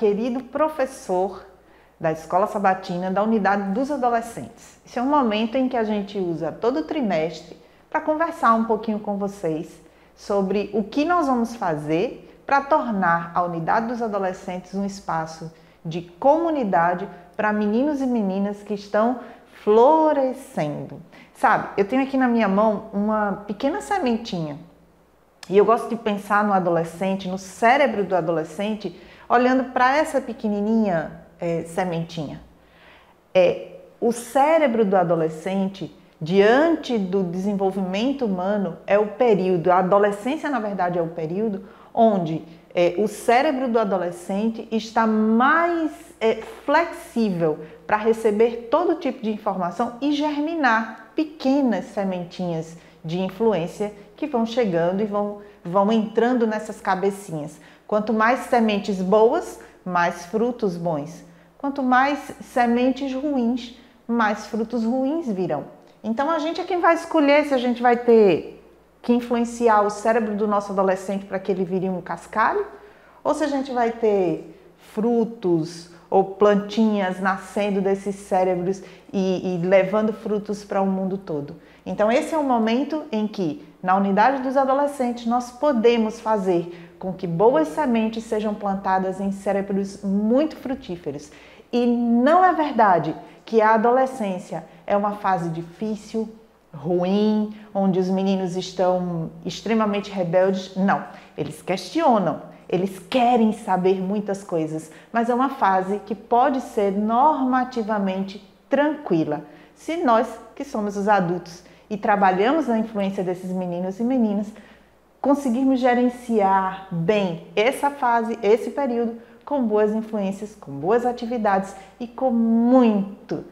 querido professor da Escola Sabatina da Unidade dos Adolescentes. Esse é um momento em que a gente usa todo o trimestre para conversar um pouquinho com vocês sobre o que nós vamos fazer para tornar a Unidade dos Adolescentes um espaço de comunidade para meninos e meninas que estão florescendo. Sabe, eu tenho aqui na minha mão uma pequena sementinha e eu gosto de pensar no adolescente, no cérebro do adolescente, olhando para essa pequenininha sementinha. O cérebro do adolescente, diante do desenvolvimento humano, é o período, a adolescência na verdade é o período onde o cérebro do adolescente está mais flexível para receber todo tipo de informação e germinar pequenas sementinhas de influência que vão chegando e vão entrando nessas cabecinhas. Quanto mais sementes boas, mais frutos bons. Quanto mais sementes ruins, mais frutos ruins virão. Então a gente é quem vai escolher se a gente vai ter que influenciar o cérebro do nosso adolescente para que ele vire um cascalho, ou se a gente vai ter frutos ou plantinhas nascendo desses cérebros e levando frutos para o mundo todo. Então esse é o momento em que, na Unidade dos Adolescentes, nós podemos fazer com que boas sementes sejam plantadas em cérebros muito frutíferos. E não é verdade que a adolescência é uma fase difícil, ruim, onde os meninos estão extremamente rebeldes. Não, eles questionam, eles querem saber muitas coisas, mas é uma fase que pode ser normativamente tranquila, se nós, que somos os adultos e trabalhamos na influência desses meninos e meninas, conseguirmos gerenciar bem essa fase, esse período, com boas influências, com boas atividades e com muito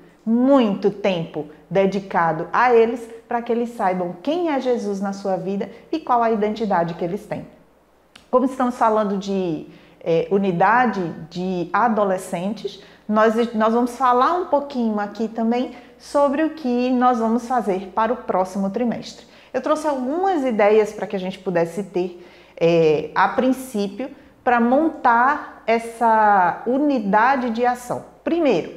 tempo dedicado a eles para que eles saibam quem é Jesus na sua vida e qual a identidade que eles têm. Como estamos falando de unidade de adolescentes, nós vamos falar um pouquinho aqui também sobre o que nós vamos fazer para o próximo trimestre. Eu trouxe algumas ideias para que a gente pudesse ter, a princípio, para montar essa unidade de ação. Primeiro,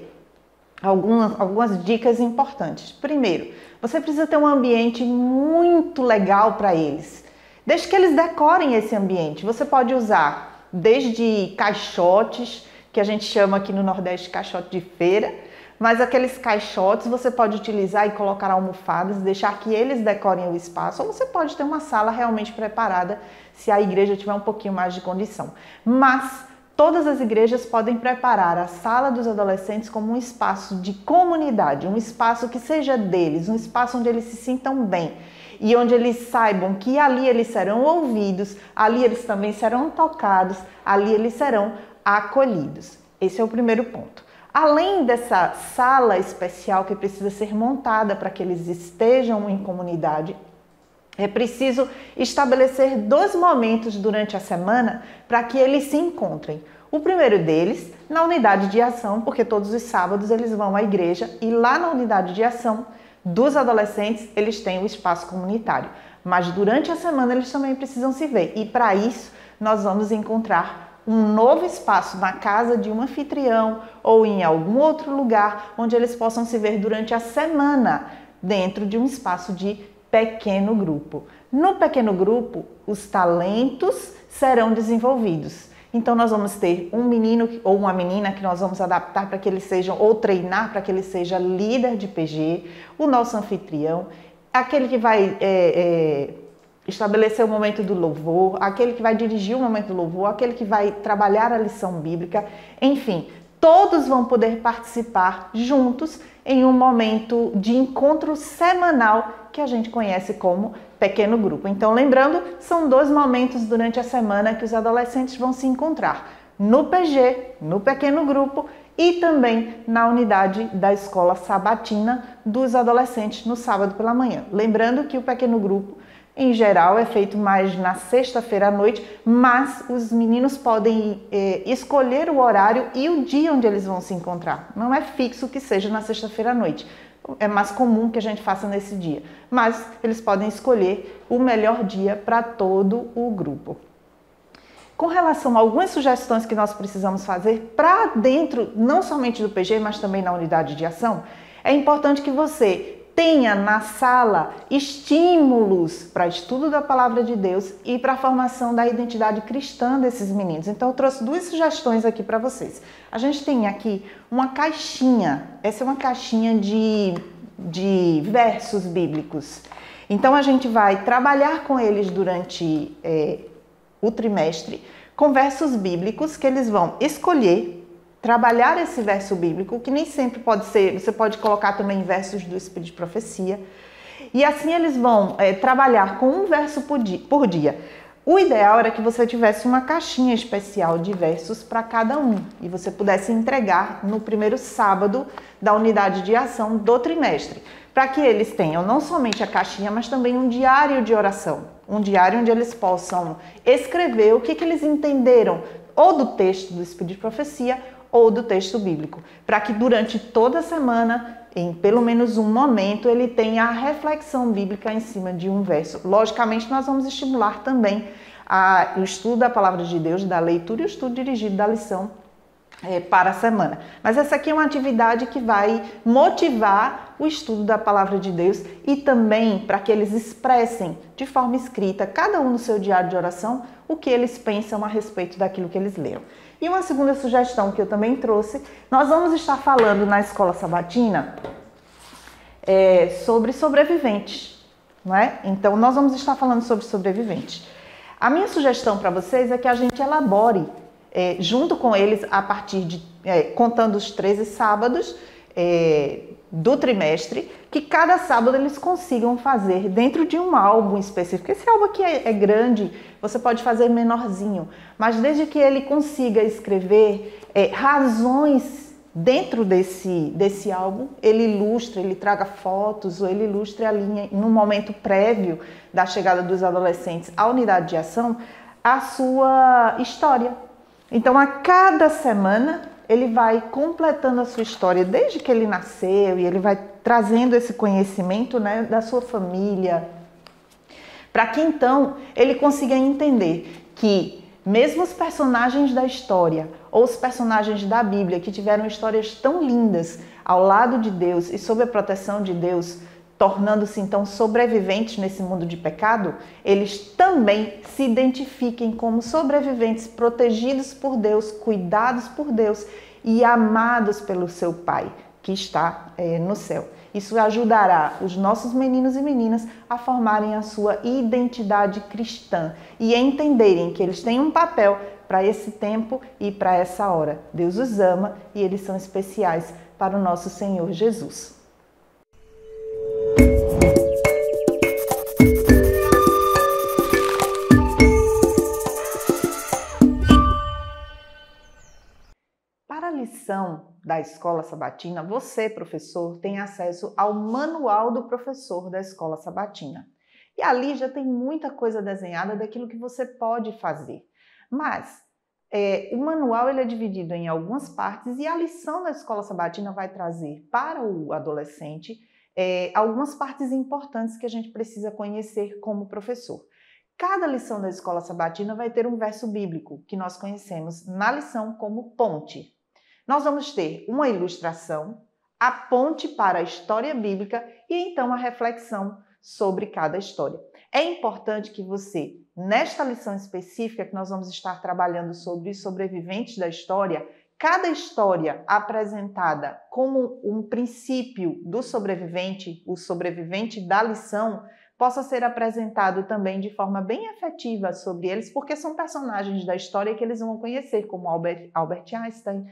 algumas dicas importantes. Primeiro, você precisa ter um ambiente muito legal para eles. Deixe que eles decorem esse ambiente. Você pode usar desde caixotes, que a gente chama aqui no Nordeste caixote de feira, mas aqueles caixotes você pode utilizar e colocar almofadas, deixar que eles decorem o espaço, ou você pode ter uma sala realmente preparada se a igreja tiver um pouquinho mais de condição. Mas todas as igrejas podem preparar a sala dos adolescentes como um espaço de comunidade, um espaço que seja deles, um espaço onde eles se sintam bem e onde eles saibam que ali eles serão ouvidos, ali eles também serão tocados, ali eles serão acolhidos. Esse é o primeiro ponto. Além dessa sala especial que precisa ser montada para que eles estejam em comunidade, é preciso estabelecer 2 momentos durante a semana para que eles se encontrem. O primeiro deles, na unidade de ação, porque todos os sábados eles vão à igreja e lá na unidade de ação dos adolescentes eles têm o espaço comunitário. Mas durante a semana eles também precisam se ver e para isso nós vamos encontrar um novo espaço na casa de um anfitrião ou em algum outro lugar onde eles possam se ver durante a semana dentro de um espaço de pequeno grupo. No pequeno grupo, os talentos serão desenvolvidos. Então nós vamos ter um menino ou uma menina que nós vamos adaptar para que eles sejam, ou treinar para que ele seja líder de PG, o nosso anfitrião, aquele que vai estabelecer o momento do louvor, aquele que vai dirigir o momento do louvor, aquele que vai trabalhar a lição bíblica, enfim, todos vão poder participar juntos em um momento de encontro semanal que a gente conhece como pequeno grupo. Então, lembrando, são 2 momentos durante a semana que os adolescentes vão se encontrar no PG, no pequeno grupo e também na unidade da escola sabatina dos adolescentes no sábado pela manhã. Lembrando que o pequeno grupo em geral é feito mais na sexta-feira à noite, mas os meninos podem escolher o horário e o dia onde eles vão se encontrar. Não é fixo que seja na sexta-feira à noite. É mais comum que a gente faça nesse dia. Mas eles podem escolher o melhor dia para todo o grupo. Com relação a algumas sugestões que nós precisamos fazer para dentro, não somente do PG, mas também na unidade de ação, é importante que você tenha na sala estímulos para estudo da palavra de Deus e para a formação da identidade cristã desses meninos. Então, eu trouxe duas sugestões aqui para vocês. A gente tem aqui uma caixinha, essa é uma caixinha de versos bíblicos. Então, a gente vai trabalhar com eles durante o trimestre com versos bíblicos que eles vão escolher, trabalhar esse verso bíblico, que nem sempre pode ser, você pode colocar também versos do Espírito de Profecia, e assim eles vão trabalhar com um verso por dia. O ideal era que você tivesse uma caixinha especial de versos para cada um, e você pudesse entregar no primeiro sábado da unidade de ação do trimestre, para que eles tenham não somente a caixinha, mas também um diário de oração, um diário onde eles possam escrever o que eles entenderam, ou do texto do Espírito de Profecia, ou do texto bíblico, para que durante toda a semana, em pelo menos um momento, ele tenha a reflexão bíblica em cima de um verso. Logicamente, nós vamos estimular também o estudo da palavra de Deus, da leitura e o estudo dirigido da lição para a semana. Mas essa aqui é uma atividade que vai motivar o estudo da palavra de Deus e também para que eles expressem de forma escrita, cada um no seu diário de oração, o que eles pensam a respeito daquilo que eles leram. E uma segunda sugestão que eu também trouxe, nós vamos estar falando na escola sabatina sobre sobreviventes, não é? Então, nós vamos estar falando sobre sobreviventes. A minha sugestão para vocês é que a gente elabore, junto com eles, a partir de, contando os 13 sábados do trimestre, que cada sábado eles consigam fazer dentro de um álbum específico. Esse álbum aqui é grande, você pode fazer menorzinho, mas desde que ele consiga escrever razões dentro desse álbum, ele ilustre, ele traga fotos, ou ele ilustre a linha, no momento prévio da chegada dos adolescentes à unidade de ação, a sua história. Então, a cada semana, ele vai completando a sua história, desde que ele nasceu, e ele vai trazendo esse conhecimento, né, da sua família, para que então ele consiga entender que mesmo os personagens da história ou os personagens da Bíblia que tiveram histórias tão lindas ao lado de Deus e sob a proteção de Deus, tornando-se então sobreviventes nesse mundo de pecado, eles também se identifiquem como sobreviventes, protegidos por Deus, cuidados por Deus e amados pelo seu Pai, que está no céu. Isso ajudará os nossos meninos e meninas a formarem a sua identidade cristã e a entenderem que eles têm um papel para esse tempo e para essa hora. Deus os ama e eles são especiais para o nosso Senhor Jesus. Para a lição da Escola Sabatina, você, professor, tem acesso ao Manual do Professor da Escola Sabatina. E ali já tem muita coisa desenhada daquilo que você pode fazer. Mas o manual ele é dividido em algumas partes e a lição da Escola Sabatina vai trazer para o adolescente algumas partes importantes que a gente precisa conhecer como professor. Cada lição da Escola Sabatina vai ter um verso bíblico que nós conhecemos na lição como ponte. Nós vamos ter uma ilustração, a ponte para a história bíblica e então a reflexão sobre cada história. É importante que você, nesta lição específica que nós vamos estar trabalhando sobre os sobreviventes da história, cada história apresentada como um princípio do sobrevivente, o sobrevivente da lição, possa ser apresentado também de forma bem afetiva sobre eles, porque são personagens da história que eles vão conhecer, como Albert Einstein,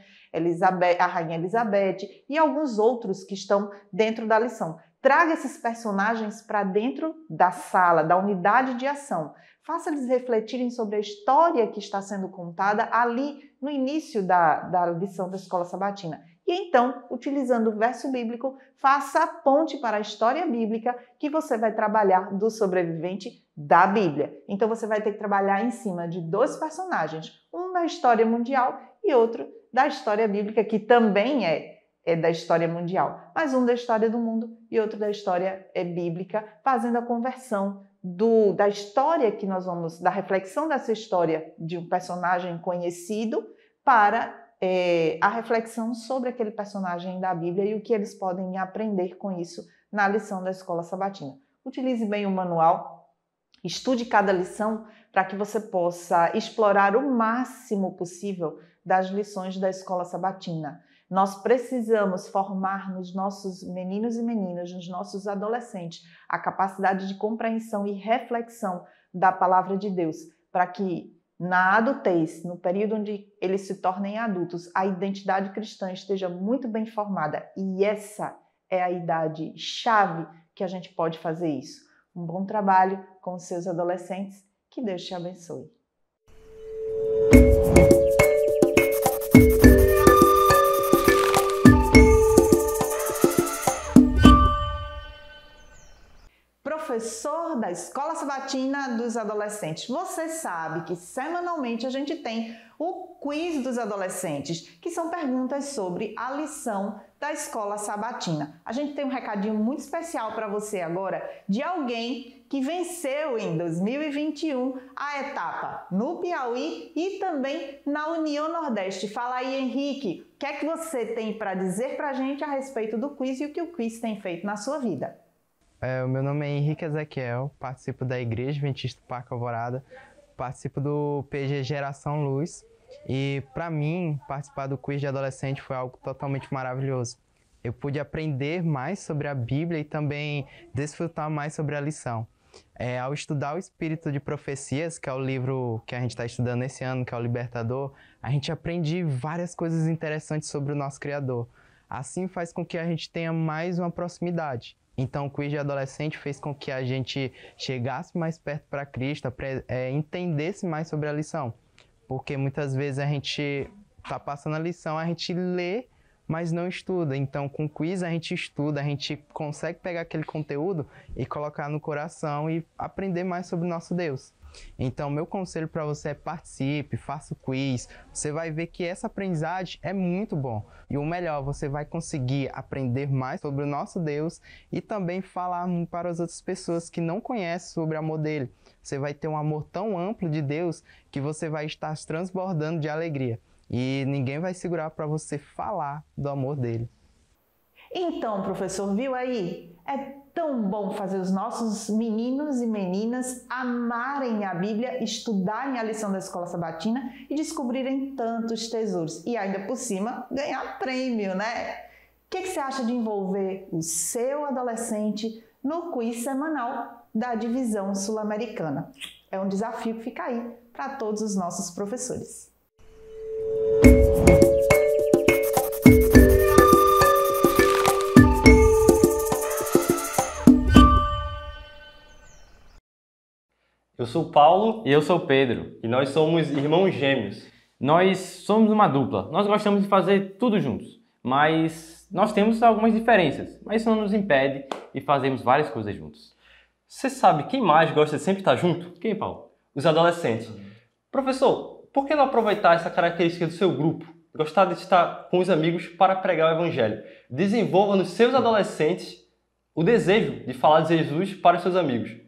a Rainha Elizabeth e alguns outros que estão dentro da lição. Traga esses personagens para dentro da sala, da unidade de ação. Faça eles refletirem sobre a história que está sendo contada ali no início da lição da Escola Sabatina. E então, utilizando o verso bíblico, faça a ponte para a história bíblica que você vai trabalhar do sobrevivente da Bíblia. Então, você vai ter que trabalhar em cima de dois personagens, um da história mundial e outro da história bíblica, que também é da história mundial, mas um da história do mundo e outro da história bíblica, fazendo a conversão da história que nós vamos, da reflexão dessa história de um personagem conhecido para a reflexão sobre aquele personagem da Bíblia e o que eles podem aprender com isso na lição da Escola Sabatina. Utilize bem o manual, estude cada lição para que você possa explorar o máximo possível das lições da Escola Sabatina. Nós precisamos formar nos nossos meninos e meninas, nos nossos adolescentes, a capacidade de compreensão e reflexão da palavra de Deus, para que na adultez, no período onde eles se tornem adultos, a identidade cristã esteja muito bem formada. E essa é a idade chave que a gente pode fazer isso. Um bom trabalho com os seus adolescentes. Que Deus te abençoe. Professor da Escola Sabatina dos Adolescentes. Você sabe que semanalmente a gente tem o quiz dos adolescentes, que são perguntas sobre a lição da Escola Sabatina. A gente tem um recadinho muito especial para você agora de alguém que venceu em 2021 a etapa no Piauí e também na União Nordeste. Fala aí, Henrique, o que é que você tem para dizer para a gente a respeito do quiz e o que o quiz tem feito na sua vida? O meu nome é Henrique Ezequiel, participo da Igreja Adventista do Parque Alvorada, participo do PG Geração Luz e, para mim, participar do quiz de adolescente foi algo totalmente maravilhoso. Eu pude aprender mais sobre a Bíblia e também desfrutar mais sobre a lição. Ao estudar o Espírito de Profecias, que é o livro que a gente está estudando esse ano, que é o Libertador, a gente aprende várias coisas interessantes sobre o nosso Criador. Assim faz com que a gente tenha mais uma proximidade. Então, o quiz de adolescente fez com que a gente chegasse mais perto para Cristo, entendesse mais sobre a lição. Porque muitas vezes a gente está passando a lição, a gente lê, mas não estuda. Então, com o quiz a gente estuda, a gente consegue pegar aquele conteúdo e colocar no coração e aprender mais sobre o nosso Deus. Então, meu conselho para você é participe, faça o quiz. Você vai ver que essa aprendizagem é muito bom. E o melhor, você vai conseguir aprender mais sobre o nosso Deus e também falar para as outras pessoas que não conhecem sobre o amor dele. Você vai ter um amor tão amplo de Deus que você vai estar transbordando de alegria. E ninguém vai segurar para você falar do amor dele. Então, professor, viu aí? É tão bom fazer os nossos meninos e meninas amarem a Bíblia, estudarem a lição da Escola Sabatina e descobrirem tantos tesouros. E ainda por cima, ganhar prêmio, né? O que você acha de envolver o seu adolescente no quiz semanal da Divisão Sul-Americana? É um desafio que fica aí para todos os nossos professores. Eu sou o Paulo e eu sou o Pedro, e nós somos irmãos gêmeos. Nós somos uma dupla, nós gostamos de fazer tudo juntos, mas nós temos algumas diferenças, mas isso não nos impede de fazermos várias coisas juntos. Você sabe quem mais gosta de sempre estar junto? Quem, Paulo? Os adolescentes. Professor, por que não aproveitar essa característica do seu grupo? Gostar de estar com os amigos para pregar o Evangelho. Desenvolva nos seus adolescentes o desejo de falar de Jesus para os seus amigos.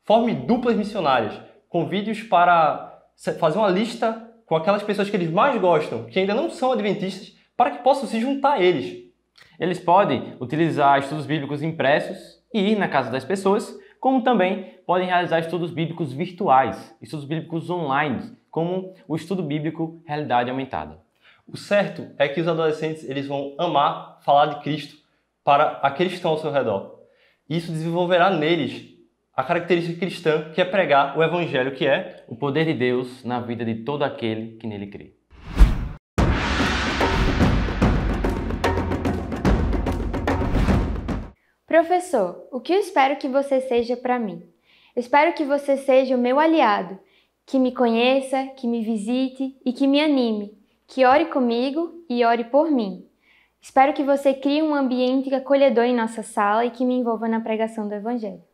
Forme duplas missionárias. Convide-os para fazer uma lista com aquelas pessoas que eles mais gostam, que ainda não são adventistas, para que possam se juntar a eles. Eles podem utilizar estudos bíblicos impressos e ir na casa das pessoas, como também podem realizar estudos bíblicos virtuais, estudos bíblicos online, como o estudo bíblico Realidade Aumentada. O certo é que os adolescentes eles vão amar falar de Cristo para aqueles que estão ao seu redor. Isso desenvolverá neles a característica cristã, que é pregar o Evangelho, que é o poder de Deus na vida de todo aquele que nele crê. Professor, o que eu espero que você seja para mim? Eu espero que você seja o meu aliado, que me conheça, que me visite e que me anime, que ore comigo e ore por mim. Espero que você crie um ambiente acolhedor em nossa sala e que me envolva na pregação do Evangelho.